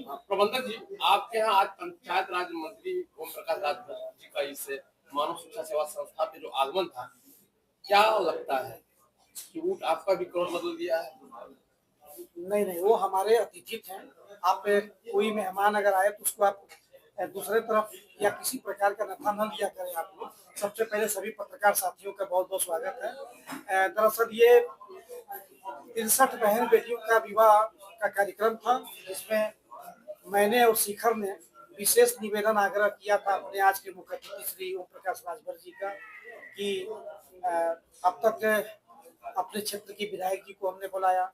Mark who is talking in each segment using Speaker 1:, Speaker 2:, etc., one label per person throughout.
Speaker 1: प्रबंधक जी, आपके यहाँ आज पंचायत राज मंत्री ओम प्रकाश राजभर जी का इस मानव शिक्षा सेवा संस्था पे जो आगमन था, क्या लगता है कि वोट आपका भी कौन बदल दिया है?
Speaker 2: नहीं नहीं, वो हमारे अतिथि थे। आप कोई मेहमान अगर आए तो उसको आप दूसरे तरफ या किसी प्रकार का नफा न लिया करें। आप लोग सबसे पहले सभी पत्रकार साथियों का बहुत बहुत स्वागत है। दरअसल ये 63 बहन बेटियों का विवाह का कार्यक्रम था, जिसमें मैंने और शिखर ने विशेष निवेदन आग्रह किया था अपने आज के मुख्य अतिथि श्री ओम प्रकाश राजभर जी का कि अब तक अपने क्षेत्र की विधायक जी को हमने बुलाया,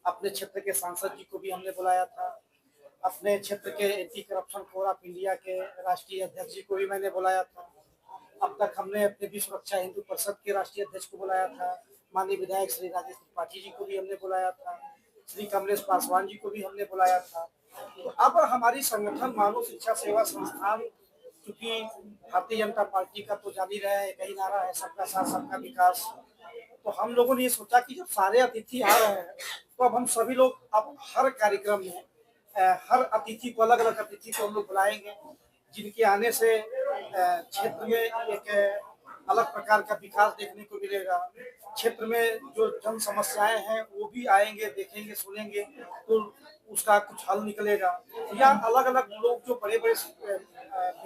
Speaker 2: अपने क्षेत्र के सांसद जी को भी हमने बुलाया था, अपने क्षेत्र के anti corruption forum of India के राष्ट्रीय अध्यक्ष जी को भी मैंने बुलाया था। अब तक हमने अपने विश्व रक्षा हिंदू परिषद के राष्ट्रीय अध्यक्ष को बुलाया था, माननीय विधायक श्री राजेश त्रिपाठी जी को भी हमने बुलाया था, श्री कमलेश पासवान जी को भी हमने बुलाया था। तो अब हमारी संगठन मानव शिक्षा सेवा संस्थान, क्योंकि भारतीय जनता पार्टी का तो जान ही रहे हैं, एक ही नारा है, सबका साथ सबका विकास। तो हम लोगों ने ये सोचा कि जब सारे अतिथि आ रहे हैं तो अब हम सभी लोग अब हर कार्यक्रम में हर अतिथि को, अलग अलग अतिथि को हम लोग बुलाएंगे, जिनके आने से क्षेत्र में एक अलग प्रकार का विकास देखने को मिलेगा। क्षेत्र में जो जन समस्याएं हैं वो भी आएंगे, देखेंगे, सुनेंगे, तो उसका कुछ हल निकलेगा। या अलग अलग लोग जो बड़े बड़े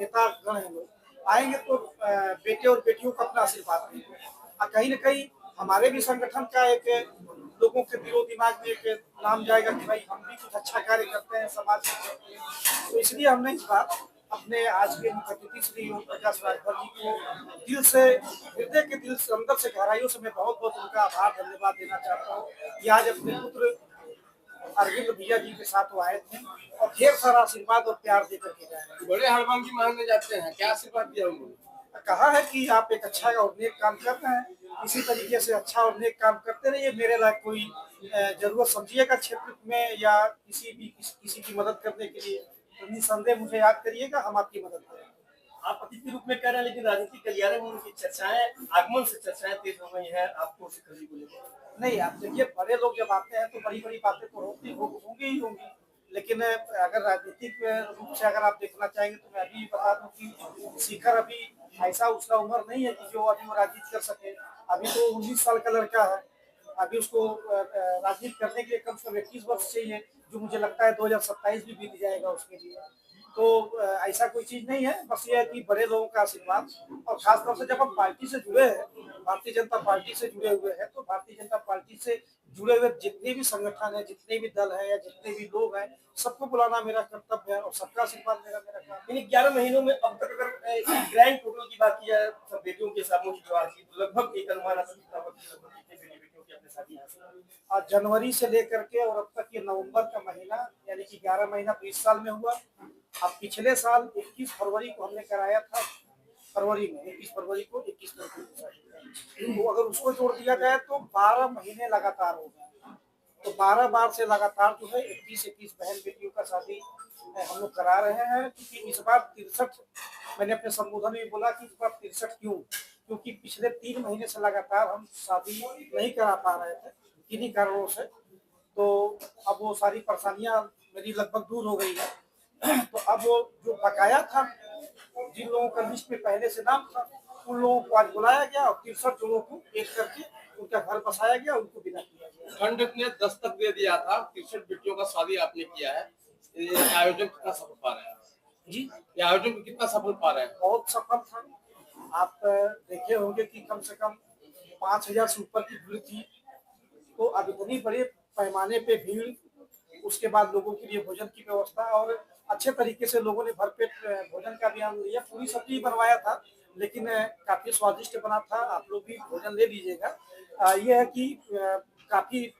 Speaker 2: नेता गण हैं, लोग आएंगे तो बेटे और बेटियों को अपना आशीर्वाद देंगे। कहीं ना कहीं हमारे भी संगठन का एक लोगों के दिलो दिमाग में एक नाम जाएगा कि भाई हम भी कुछ अच्छा कार्य करते हैं समाज में। तो इसलिए हमने इस बार अपने आज के मुख्य अतिथि श्री ओम प्रकाश राजभर जी को दिल से, हृदय के दिल से, अंदर से, गहराइयों से मैं बहुत बहुत उनका आभार धन्यवाद देना चाहता हूँ कि आज अपने पुत्र अरविंद भैया जी के साथ वो आए थे और ढेर सारा आशीर्वाद और प्यार देकर के गए।
Speaker 1: बड़े हड़बंगी मांगने जाते हैं, क्या आशीर्वाद दिया उन्होंने?
Speaker 2: कहा है कि आप एक अच्छा और नेक काम कर रहे हैं, इसी तरीके से अच्छा और नेक काम करते रहिए। मेरे लायक कोई जरूरत समझिएगा क्षेत्र में या किसी की मदद करने के लिए तो निसंदेह मुझे याद करिएगा, हम आपकी मदद करेंगे।
Speaker 3: आप अतिथि रूप में कह रहे हैं, लेकिन राजनीतिक गलियारे में उनकी चर्चाएं, आगमन से चर्चाएं तेज हो गई हैं आपको शिखर जी को लेकर।
Speaker 2: नहीं, आप देखिए, बड़े लोग जब आते हैं तो बड़ी बड़ी बातें तो होंगी ही होंगी, लेकिन अगर राजनीतिक रूप से अगर आप देखना चाहेंगे तो मैं अभी बता दूं कि शिखर अभी ऐसा उसका उम्र नहीं है कि जो अभी वो राजनीति कर सके। अभी तो 19 साल का लड़का है, अभी उसको राजनीति करने के लिए कम से कम 21 वर्ष चाहिए, जो मुझे लगता है 2027 भी बीत जाएगा उसके लिए। तो ऐसा कोई चीज नहीं है, बस ये है कि बड़े लोगों का आशीर्वाद, और खासतौर से जब हम पार्टी से जुड़े हैं, भारतीय जनता पार्टी से जुड़े हुए हैं, तो भारतीय जनता पार्टी से जुड़े हुए जितने भी संगठन है, जितने भी दल है या जितने भी लोग हैं, सबको बुलाना मेरा कर्तव्य है और सबका आशीर्वाद मेरा काम।
Speaker 3: इन 11 महीनों में अब तक अगर ग्रैंड टोटल की बात की जाए सब बेटियों के सामूहिक विवाह की, तो लगभग एक अनुमान बेटियों की अपने शादी
Speaker 2: आज जनवरी से लेकर के और अब तक ये नवंबर का महीना, यानी कि 11 महीना तो इस साल में हुआ। अब पिछले साल 21 फरवरी को हमने कराया था, फरवरी में 21 फरवरी को 21 फरवरी, तो अगर उसको जोड़ दिया जाए तो 12 महीने लगातार हो गए। तो 12 बार से लगातार जो है 21 बहन बेटियों का शादी हम लोग करा रहे हैं। क्योंकि इस बार 63, मैंने अपने संबोधन में बोला कि इस बार 63 क्यों, क्योंकि पिछले 3 महीने से लगातार हम शादी नहीं करा पा रहे थे किन्हीं कारणों से। तो अब वो सारी परेशानियां मेरी लगभग दूर हो गई है। तो अब वो जो बकाया था, जिन लोगों का लिस्ट में पहले से नाम था, उन लोगों को आज बुलाया गया और 63 लोगों को एक करके उनका घर बसाया गया, उनको विदा किया गया।
Speaker 1: खंड ने दस्तक दे दिया था, 63 बेटियों का शादी आपने किया है, ये आयोजन कितना सफल पा रहे हैं
Speaker 2: जी,
Speaker 1: ये आयोजन कितना सफल पा रहे हैं?
Speaker 2: बहुत सफल था। आप देखे होंगे कि कम से कम 5000 से ऊपर की भीड़ थी। तो अब इतनी बड़े पैमाने पे भीड़, उसके बाद लोगों के लिए भोजन की व्यवस्था, और अच्छे तरीके से लोगों ने भरपेट भोजन का भी आनंद लिया। पूरी सब्जी बनवाया था, लेकिन काफी स्वादिष्ट बना था, आप लोग भी भोजन ले लीजिएगा। ये है कि काफी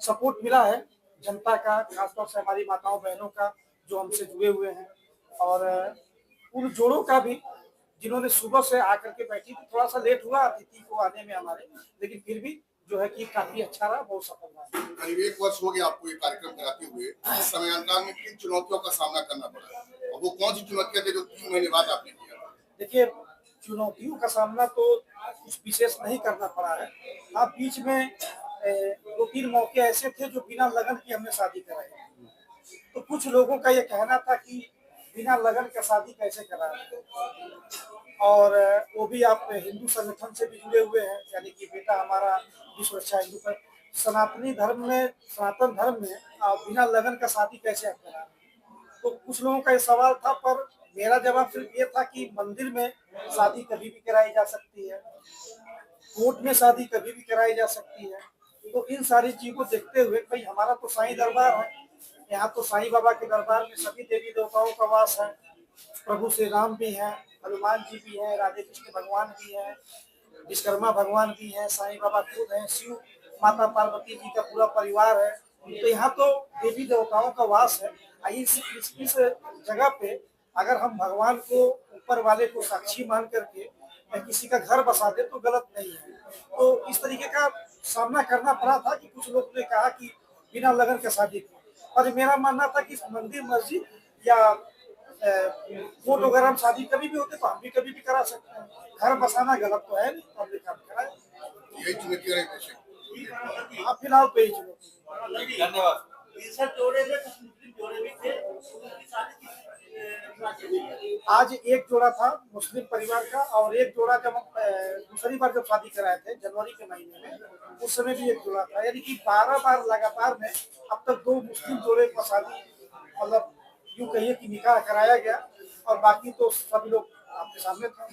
Speaker 2: सपोर्ट मिला है जनता का, खासतौर से हमारी माताओं बहनों का जो हमसे जुड़े हुए हैं, और उन जोड़ों का भी जिन्होंने सुबह से आकर के बैठी थी। थोड़ा सा लेट हुआ अतिथि को आने में हमारे, लेकिन फिर भी जो है कि काफी अच्छा रहा, बहुत सफल रहा।
Speaker 4: करीब 1 वर्ष हो गया आपको ये कार्यक्रम कराते हुए, इस समयांतराल में किन चुनौतियों का सामना करना पड़ा और वो कौन सी चुनौतियां थी जो 3 महीने बाद आपने किया?
Speaker 2: देखिए, चुनौतियों का सामना तो कुछ विशेष नहीं करना पड़ा है। आप बीच में 2-3 मौके ऐसे थे जो बिना लगन के हमने शादी कराई, तो कुछ लोगों का ये कहना था कि बिना लगन का शादी कैसे कराएं, और वो भी आप हिंदू संगठन से भी जुड़े हुए हैं, यानी कि बेटा हमारा विश्व रक्षा हिंदू पर सनातन धर्म में बिना लगन का शादी कैसे आप कराएं। तो कुछ लोगों का ये सवाल था, पर मेरा जवाब सिर्फ ये था कि मंदिर में शादी कभी भी कराई जा सकती है, कोर्ट में शादी कभी भी कराई जा सकती है। तो इन सारी चीजों को देखते हुए भाई हमारा तो साईं दरबार है, यहाँ तो साईं बाबा के दरबार में सभी देवी देवताओं का वास है, प्रभु श्री राम भी हैं, हनुमान जी भी हैं, राधे कृष्ण भगवान भी हैं, विश्वकर्मा भगवान भी हैं, साईं बाबा खुद हैं, शिव माता पार्वती जी का पूरा परिवार है। तो यहाँ तो देवी देवताओं का वास है। इस जगह पे अगर हम भगवान को, ऊपर वाले को साक्षी मान करके किसी का घर बसा दे तो गलत नहीं है। तो इस तरीके का सामना करना पड़ा था कि कुछ लोगों ने कहा कि बिना लगन का शादी की, और मेरा मानना था कि मंदिर मस्जिद या कोर्ट वगैरह में शादी कभी भी होते तो हम भी कभी भी करा सकते हैं, घर बसाना गलत तो है नहीं, पब्लिक काम कराए।
Speaker 4: यही चुनौती रही वैसे।
Speaker 2: हाँ फिलहाल तो यही चुनौती।
Speaker 3: धन्यवाद।
Speaker 2: आज एक जोड़ा था मुस्लिम परिवार का, और एक जोड़ा जब दूसरी बार जब शादी कराए थे जनवरी के महीने में, उस समय भी एक जोड़ा था, यानी कि 12 बार लगातार में अब तक 2 मुस्लिम जोड़े पर शादी, मतलब यूँ कहिए कि निकाह कराया गया, और बाकी तो सभी लोग आपके सामने थे।